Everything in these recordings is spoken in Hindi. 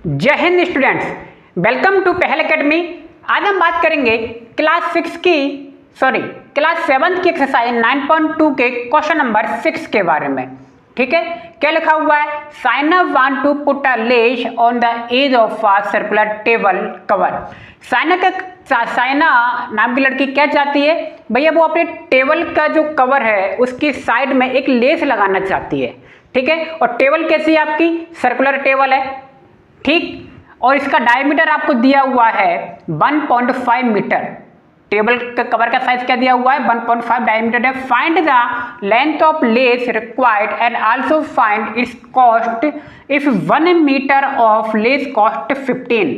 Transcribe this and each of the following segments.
जय हिंद स्टूडेंट्स, वेलकम टू पहल एकेडमी। आज हम बात करेंगे क्लास 7 की एक्सरसाइज 9.2 के क्वेश्चन नंबर 6 के बारे में। ठीक है, क्या लिखा हुआ है? Saina want to put a lace on the edge of a circular table cover. Saina नाम की लड़की क्या चाहती है भैया? वो अपने टेबल का जो कवर है उसकी साइड में एक लेस लगाना चाहती है। ठीक है, और टेबल कैसी है आपकी? सर्कुलर टेबल है। ठीक, और इसका डायमीटर आपको दिया हुआ है 1.5 मीटर। टेबल का कवर का साइज क्या दिया हुआ है? 1.5 डायमीटर है। Find the length of lace required and also find its cost if 1 metre of lace cost 15।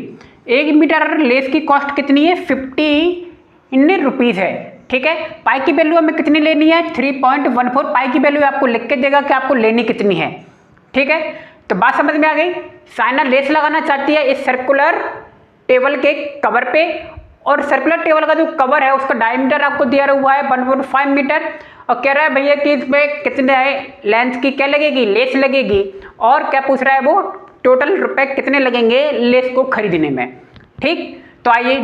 1 metre lace की कॉस्ट कितनी है? 15 रुपीज़ है। ठीक है, पाई की वैल्यू हमें कितनी लेनी है? 3.14। पाई की वैल्यू आपको लिख के देगा कि आपको लेनी कितनी है। ठीक है, तो बात समझ में आ गई। साइना लेस लगाना चाहती है इस सर्कुलर टेबल के कवर पे, और सर्कुलर टेबल का जो कवर है उसका डायमीटर आपको दिया हुआ है 1.5 मीटर, और कह रहा है भैया कि इसमें कितने लेंथ की क्या लगेगी? लेस लगेगी। और क्या पूछ रहा है वो? टोटल रुपए कितने लगेंगे लेस को खरीदने में। ठीक, तो आइए,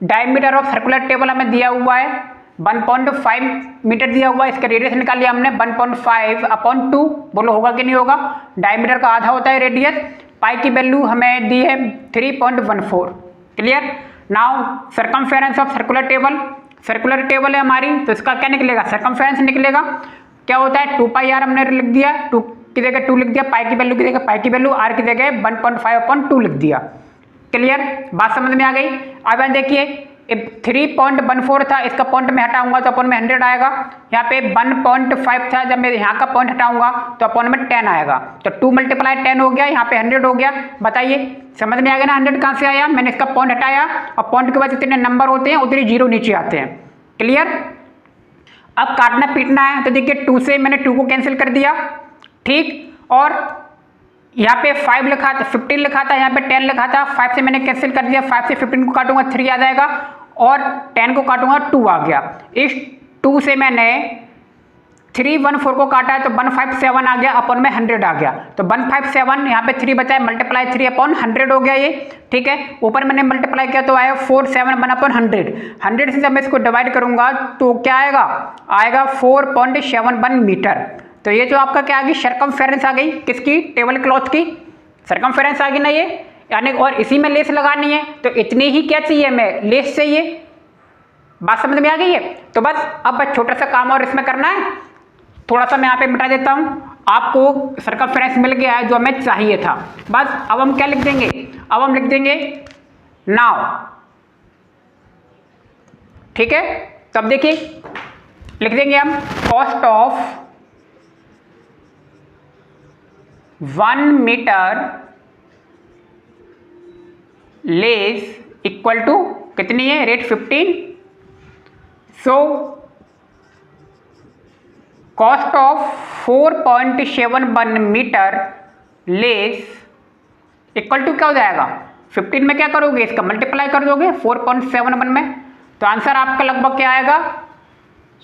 डायमीटर ऑफ सर्कुलर टेबल हमें दिया हुआ है 1.5 मीटर दिया हुआ है। इसका रेडियस निकाल लिया हमने 1.5/2। बोलो होगा कि नहीं होगा? डायमीटर का आधा होता है रेडियस। पाई की वैल्यू हमें दी है 3.14। Clear? Now circumference of circular table. Circular table है हमारी, तो इसका क्या निकलेगा? सर्कमफेरेंस निकलेगा। क्या होता है? 2πr हमने लिख दिया, 2 की जगह 2 लिख दिया। पाई की वैल्यू की जगह पाई की वैल्यू, आर की जगह 1.5/2 लिख दिया। क्लियर? बात समझ में आ गई। अब देखिए 3.14 था, इसका पॉइंट में हटाऊंगा तो अपन में 100 आएगा। यहाँ पे 1.5 था, जब मैं यहाँ का पॉइंट हटाऊंगा तो अपन में 10 आएगा। तो 2 × 10 हो गया, यहाँ पे 100 हो गया। बताइए समझ में आ गया ना? 100 कहाँ से आया? मैंने इसका पॉइंट हटाया, और पॉइंट के बाद जितने नंबर होते हैं उतने जीरो नीचे आते हैं। क्लियर? अब काटना पीटना है, तो देखिए 2 से मैंने 2 को कैंसिल कर दिया। ठीक, और यहाँ पे 5 लिखा था, 15 लिखा था, यहाँ पे 10 लिखा था। 5 से मैंने कैंसिल कर दिया। 5 से 15 को काटूंगा 3 आ जाएगा, और 10 को काटूंगा 2 आ गया। इस 2 से मैंने 314 को काटा है तो 157 आ गया, अपन में 100 आ गया। तो 157, यहाँ पे 3 बचा है, मल्टीप्लाई 3/100 हो गया ये। ठीक है, ऊपर मैंने मल्टीप्लाई किया तो आया 47/100। 100 से जब मैं इसको डिवाइड करूंगा तो क्या आएगा? आएगा 4.71 मीटर। तो ये जो आपका क्या आ गई? सर्कमफेरेंस आ गई। किसकी? टेबल क्लॉथ की सर्कमफेरेंस आ गई ना ये, यानी। और इसी में लेस लगानी है, तो इतनी ही क्या चाहिए हमें? लेस चाहिए। बात समझ में आ गई है? तो बस अब छोटा सा काम और इसमें करना है। थोड़ा सा मैं यहाँ पे मिटा देता हूँ। आपको सर्कमफेरेंस मिल गया है जो हमें चाहिए था। बस अब हम क्या लिख देंगे? अब हम लिख देंगे नाउ। ठीक है, तब देखिए लिख देंगे हम cost of 1 metre lace equal to कितनी है? Rate 15। So cost of 4.71 metre lace equal to क्या हो जाएगा? 15 में क्या करोगे? इसका मल्टीप्लाई कर दोगे 4.71 में, तो आंसर आपका लगभग क्या आएगा?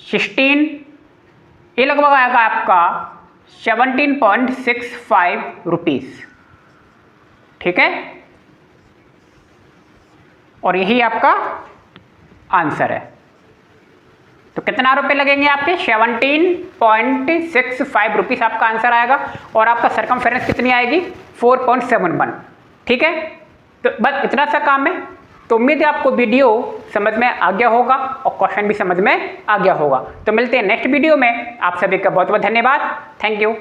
16। ये लगभग आएगा आपका 17.65 रुपीज़। ठीक है, और यही आपका आंसर है। तो कितना रुपए लगेंगे आपके? 17.65 रुपीज़ आपका आंसर आएगा, और आपका सर्कमफेरेंस कितनी आएगी? 4.71। ठीक है, तो बस इतना सा काम है। तो उम्मीद है आपको वीडियो समझ में आ गया होगा और क्वेश्चन भी समझ में आ गया होगा। तो मिलते हैं नेक्स्ट वीडियो में। आप सभी का बहुत बहुत धन्यवाद। Thank you.